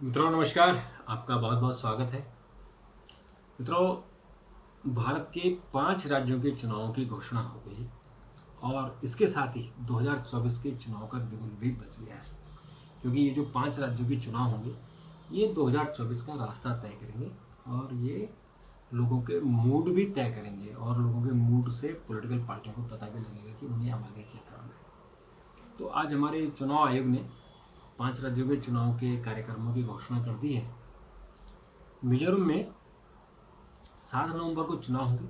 मित्रों नमस्कार। आपका बहुत बहुत स्वागत है। मित्रों, भारत के 5 राज्यों के चुनावों की घोषणा हो गई और इसके साथ ही 2024 के चुनाव का बिगुल भी बज गया है, क्योंकि ये जो 5 राज्यों के चुनाव होंगे ये 2024 का रास्ता तय करेंगे और ये लोगों के मूड भी तय करेंगे और लोगों के मूड से पॉलिटिकल पार्टियों को पता भी लगेगा कि उन्हें अब आगे क्या करना है। तो आज हमारे चुनाव आयोग ने 5 राज्यों के चुनाव के कार्यक्रमों की घोषणा कर दी है। मिजोरम में 7 नवंबर को चुनाव होंगे।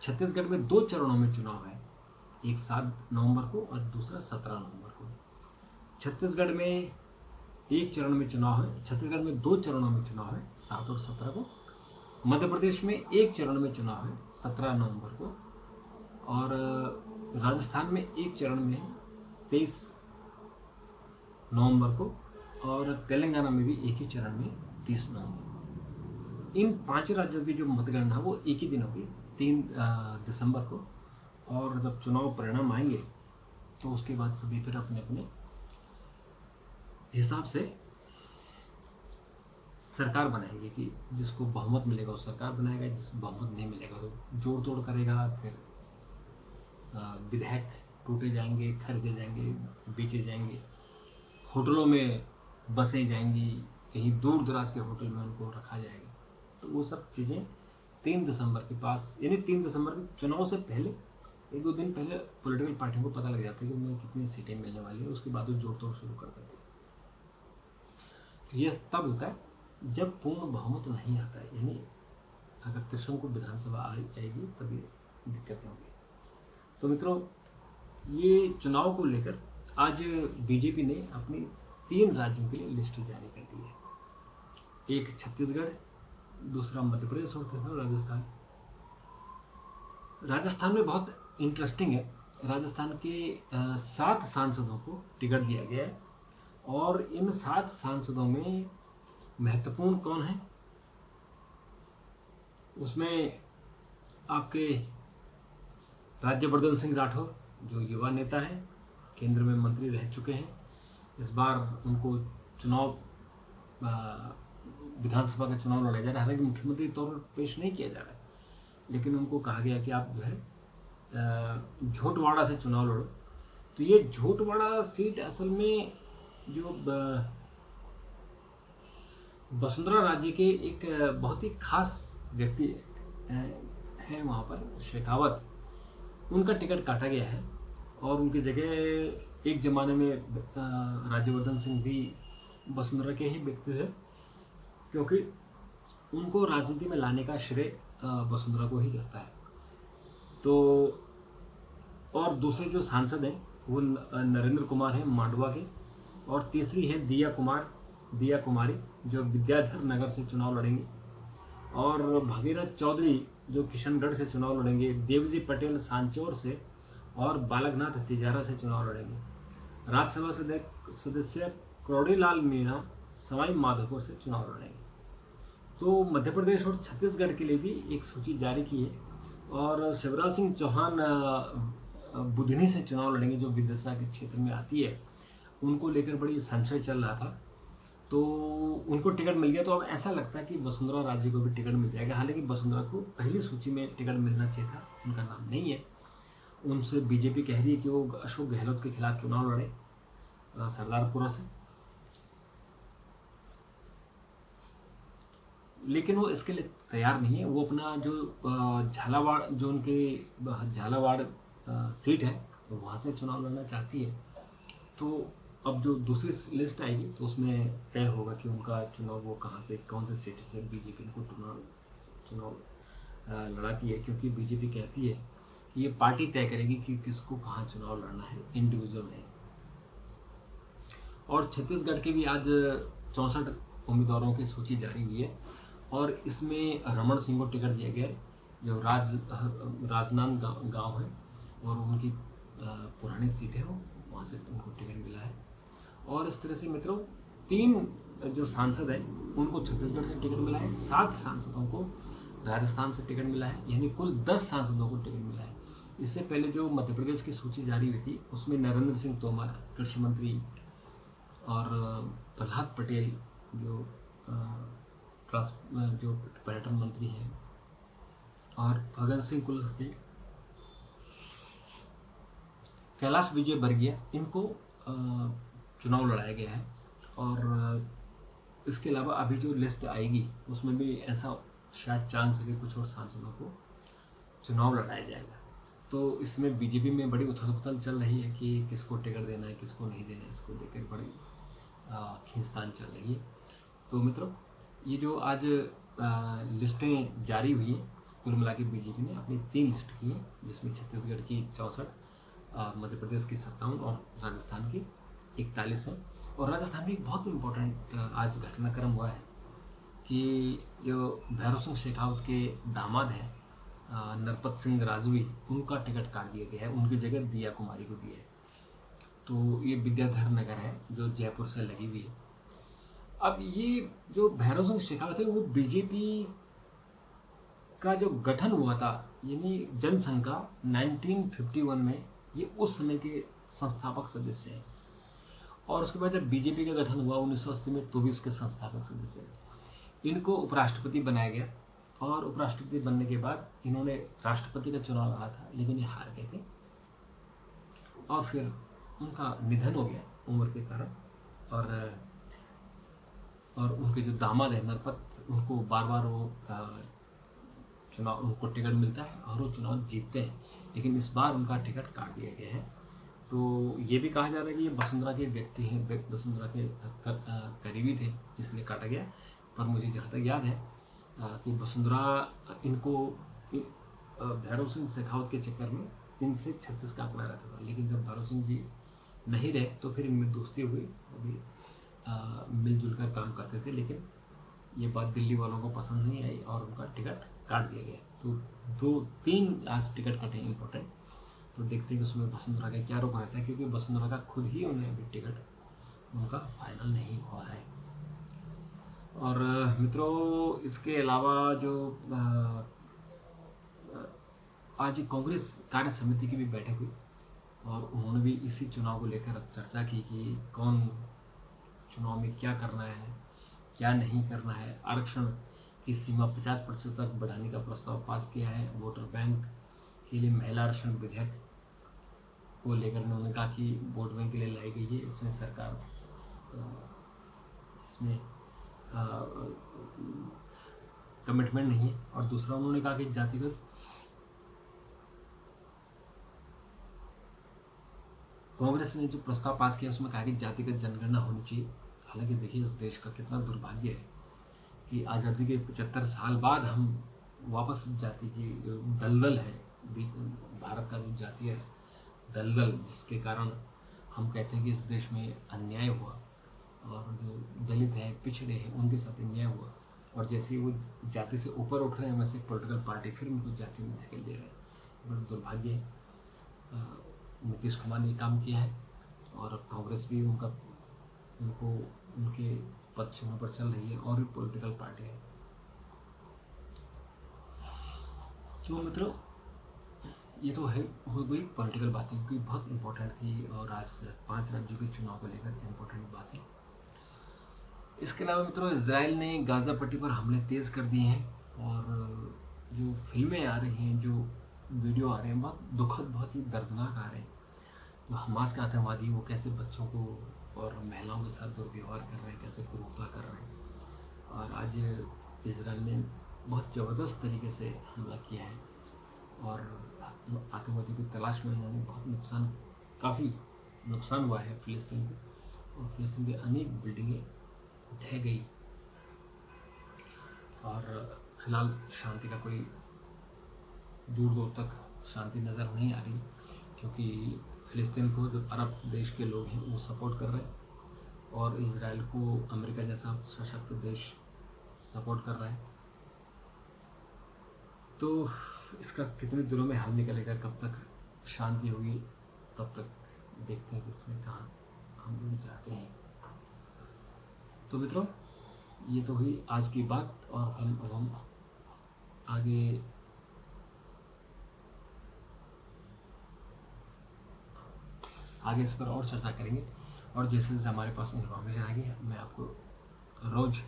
छत्तीसगढ़ में 2 चरणों में चुनाव है, एक 7 नवंबर को और दूसरा 17 नवंबर को। छत्तीसगढ़ में एक चरण में चुनाव है, छत्तीसगढ़ में 2 चरणों में चुनाव है, 7 और 17 को। मध्य प्रदेश में एक चरण में चुनाव है, 17 नवंबर को। और राजस्थान में एक चरण में है, 23 नवंबर को। और तेलंगाना में भी एक ही चरण में 30 नवंबर को। इन 5 राज्यों की जो मतगणना वो एक ही दिन होगी, 3 दिसंबर को। और जब चुनाव परिणाम आएंगे तो उसके बाद सभी फिर अपने अपने हिसाब से सरकार बनाएंगे कि जिसको बहुमत मिलेगा वो सरकार बनाएगा, जिसको बहुमत नहीं मिलेगा तो जोड़ तोड़ करेगा। फिर विधेयक टूटे जाएंगे, खरीदे जाएंगे, बेचे जाएंगे, होटलों में बसें जाएंगी, कहीं दूर दराज के होटल में उनको रखा जाएगा। तो वो सब चीज़ें 3 दिसंबर के पास, यानी 3 दिसंबर के चुनाव से पहले 1-2 दिन पहले पॉलिटिकल पार्टियों को पता लग जाता है कि उन्हें कितनी सीटें मिलने वाली है। उसके बाद वो जोड़ तोड़ शुरू कर देते हैं। ये तब होता है जब पूर्ण बहुमत नहीं आता है, यानी अगर त्रिशंकु विधानसभा आएगी तब ये दिक्कतें होंगी। तो मित्रों, ये चुनाव को लेकर आज बीजेपी ने अपनी 3 राज्यों के लिए लिस्ट जारी कर दी है। एक छत्तीसगढ़, दूसरा मध्य प्रदेश और तीसरा राजस्थान। राजस्थान में बहुत इंटरेस्टिंग है। राजस्थान के 7 सांसदों को टिकट दिया गया है और इन 7 सांसदों में महत्वपूर्ण कौन है, उसमें आपके राज्यवर्धन सिंह राठौर जो युवा नेता हैं, केंद्र में मंत्री रह चुके हैं। इस बार उनको चुनाव विधानसभा का चुनाव लड़ा जा रहा है, हालांकि मुख्यमंत्री तौर पर पेश नहीं किया जा रहा है, लेकिन उनको कहा गया कि आप जो है झोटवाड़ा से चुनाव लड़ो। तो ये झोटवाड़ा सीट असल में जो वसुंधरा राज्य के एक बहुत ही खास व्यक्ति हैं वहाँ पर, शेखावत, उनका टिकट काटा गया है और उनकी जगह एक ज़माने में राज्यवर्धन सिंह भी वसुंधरा के ही व्यक्ति थे, क्योंकि उनको राजनीति में लाने का श्रेय वसुंधरा को ही जाता है। तो और दूसरे जो सांसद हैं वो नरेंद्र कुमार हैं मांडवा के, और तीसरी है दिया कुमारी जो विद्याधर नगर से चुनाव लड़ेंगे, और भगीरथ चौधरी जो किशनगढ़ से चुनाव लड़ेंगे, देवजी पटेल सांचौर से और बालकनाथ तिजारा से चुनाव लड़ेंगे। राज्यसभा सदस्य करोड़ीलाल मीणा सवाई माधोपुर से चुनाव लड़ेंगे। तो मध्य प्रदेश और छत्तीसगढ़ के लिए भी एक सूची जारी की है और शिवराज सिंह चौहान बुधनी से चुनाव लड़ेंगे जो विदिशा के क्षेत्र में आती है। उनको लेकर बड़ी संशय चल रहा था, तो उनको टिकट मिल गया। तो अब ऐसा लगता है कि वसुंधरा राजे को भी टिकट मिल जाएगा, हालांकि वसुंधरा को पहली सूची में टिकट मिलना चाहिए था, उनका नाम नहीं है। उनसे बीजेपी कह रही है कि वो अशोक गहलोत के खिलाफ चुनाव लड़े सरदारपुरा से, लेकिन वो इसके लिए तैयार नहीं है। वो अपना जो झालावाड़, जो उनके झालावाड़ सीट है वहाँ से चुनाव लड़ना चाहती है। तो अब जो दूसरी लिस्ट आएगी तो उसमें तय होगा कि उनका चुनाव वो कहाँ से, कौन से सीट से बीजेपी इनको चुनाव लड़ाती है, क्योंकि बीजेपी कहती है कि ये पार्टी तय करेगी कि किसको कहाँ चुनाव लड़ना है, इंडिविजुअल नहीं। और छत्तीसगढ़ के भी आज 64 उम्मीदवारों की सूची जारी हुई है और इसमें रमन सिंह को टिकट दिया गया है जो राजनांद गांव है और उनकी पुरानी सीट है, वो वहाँ से उनको टिकट मिला है। और इस तरह से मित्रों 3 जो सांसद हैं उनको छत्तीसगढ़ से टिकट मिला है, 7 सांसदों को राजस्थान से टिकट मिला है, यानी कुल 10 सांसदों को टिकट मिला है। इससे पहले जो मध्य प्रदेश की सूची जारी हुई थी उसमें नरेंद्र सिंह तोमर कृषि मंत्री और प्रहलाद पटेल जो जो पर्यटन मंत्री हैं, और फग्गन सिंह कुलस्ते, कैलाश विजयवर्गीय, इनको चुनाव लड़ाया गया है। और इसके अलावा अभी जो लिस्ट आएगी उसमें भी ऐसा शायद चांस है कि कुछ और सांसदों को चुनाव लड़ाया जाएगा। तो इसमें बीजेपी में बड़ी उथल पुथल चल रही है कि किसको टिकट देना है, किसको नहीं देना है, इसको लेकर बड़ी खींचतान चल रही है। तो मित्रों, ये जो आज लिस्टें जारी हुई हैं, कुल मिला के बीजेपी ने अपनी 3 लिस्ट की है, जिसमें छत्तीसगढ़ की 64, मध्य प्रदेश की 57 और राजस्थान की 41 है। और राजस्थान में एक बहुत इम्पोर्टेंट आज घटनाक्रम हुआ है कि जो भैरव सिंह शेखावत के दामाद हैं नरपत सिंह राजवी, उनका टिकट काट दिया गया है, उनकी जगह दिया कुमारी को दिया है। तो ये विद्याधर नगर है जो जयपुर से लगी हुई है। अब ये जो भैरव सिंह शेखावत है वो बीजेपी का जो गठन हुआ था, यानी जनसंघ का 1951 में, ये उस समय के संस्थापक सदस्य हैं। और उसके बाद जब बीजेपी का गठन हुआ 1980 में, तो भी उसके संस्थापक सदस्य हैं। इनको उपराष्ट्रपति बनाया गया, और उपराष्ट्रपति बनने के बाद इन्होंने राष्ट्रपति का चुनाव लड़ा था, लेकिन ये हार गए थे, और फिर उनका निधन हो गया उम्र के कारण। और उनके जो दामाद है नरपत, उनको बार बार वो चुनाव, उनको टिकट मिलता है और वो चुनाव जीतते हैं, लेकिन इस बार उनका टिकट काट दिया गया है। तो ये भी कहा जा रहा है कि ये वसुंधरा के व्यक्ति हैं, वसुंधरा के करीबी थे, इसलिए काटा गया। पर मुझे जहाँ तक याद है कि वसुंधरा इनको भैरव सिंह शेखावत के चक्कर में इनसे 36 का आंकड़ा रहता था, लेकिन जब भैरव सिंह जी नहीं रहे तो फिर इनमें दोस्ती हुई, वो भी मिलजुल कर काम करते थे। लेकिन ये बात दिल्ली वालों को पसंद नहीं आई और उनका टिकट काट दिया गया। तो 2-3 आज टिकट कटे हैं इंपॉर्टेंट। तो देखते हैं कि उसमें वसुंधरा का क्या रुख रहता है, क्योंकि वसुंधरा का खुद ही उन्हें अभी टिकट उनका फाइनल नहीं हुआ है। और मित्रों, इसके अलावा जो आज कांग्रेस कार्य समिति की भी बैठक हुई, और उन्होंने भी इसी चुनाव को लेकर चर्चा की कि कौन चुनाव में क्या करना है, क्या नहीं करना है। आरक्षण की सीमा 50% तक बढ़ाने का प्रस्ताव पास किया है। वोटर बैंक के लिए महिला आरक्षण विधेयक को लेकर उन्होंने कहा कि वोट बैंक के लिए लाई गई है, इसमें सरकार इसमें कमिटमेंट नहीं है। और दूसरा उन्होंने कहा कि जातिगत कांग्रेस ने जो प्रस्ताव पास किया उसमें कहा कि जातिगत जनगणना होनी चाहिए। हालांकि देखिए, इस देश का कितना दुर्भाग्य है कि आज़ादी के 75 साल बाद हम वापस जाति की जो दलदल है, भारत का जो जातीय दलदल, जिसके कारण हम कहते हैं कि इस देश में अन्याय हुआ, और जो दलित हैं, पिछड़े हैं, उनके साथ अन्याय हुआ। और जैसे वो जाति से ऊपर उठ रहे हैं, वैसे पॉलिटिकल पार्टी फिर उनको जाति में धकेल दे रहे हैं। बड़ा दुर्भाग्य है। नीतीश कुमार ने काम किया है, और कांग्रेस भी उनको उनके पक्षों पर चल रही है, और भी पॉलिटिकल पार्टी है। तो मित्रों, ये तो है, हो गई पॉलिटिकल बातें, क्योंकि बहुत इम्पोर्टेंट थी, और आज 5 राज्यों के चुनाव को लेकर इम्पोर्टेंट बात है। इसके अलावा मित्रों, इजराइल ने गाज़ा पट्टी पर हमले तेज़ कर दिए हैं, और जो फिल्में आ रही हैं, जो वीडियो आ रहे हैं, बहुत दुखद, बहुत ही दर्दनाक आ रहे हैं। जो हमास के आतंकवादी, वो कैसे बच्चों को और महिलाओं के साथ दुर्व्यवहार कर रहे हैं, कैसे क्रूरता कर रहे हैं। और आज इजराइल ने बहुत ज़बरदस्त तरीके से हमला किया है, और आतंकवादियों की तलाश में उन्होंने बहुत काफ़ी नुकसान हुआ है फ़िलिस्तीन को, और फ़िलिस्तीन की अनेक बिल्डिंगें ढह गई। और फिलहाल शांति का कोई दूर तक शांति नज़र नहीं आ रही, क्योंकि फ़िलिस्तीन को जो अरब देश के लोग हैं वो सपोर्ट कर रहे हैं, और इजराइल को अमेरिका जैसा सशक्त देश सपोर्ट कर रहा है। तो इसका कितने दिनों में हल निकलेगा, कब तक शांति होगी, तब तक देखते हैं कि इसमें कहाँ हम लोग जाते हैं। तो मित्रों, ये तो हुई आज की बात, और हम आगे इस पर और चर्चा करेंगे। और जैसे जैसे हमारे पास इन्फॉर्मेशन आएगी, मैं आपको रोज़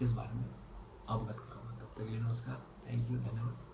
इस बारे में अवगत कराऊंगा। तब तक के लिए नमस्कार, थैंक यू, धन्यवाद।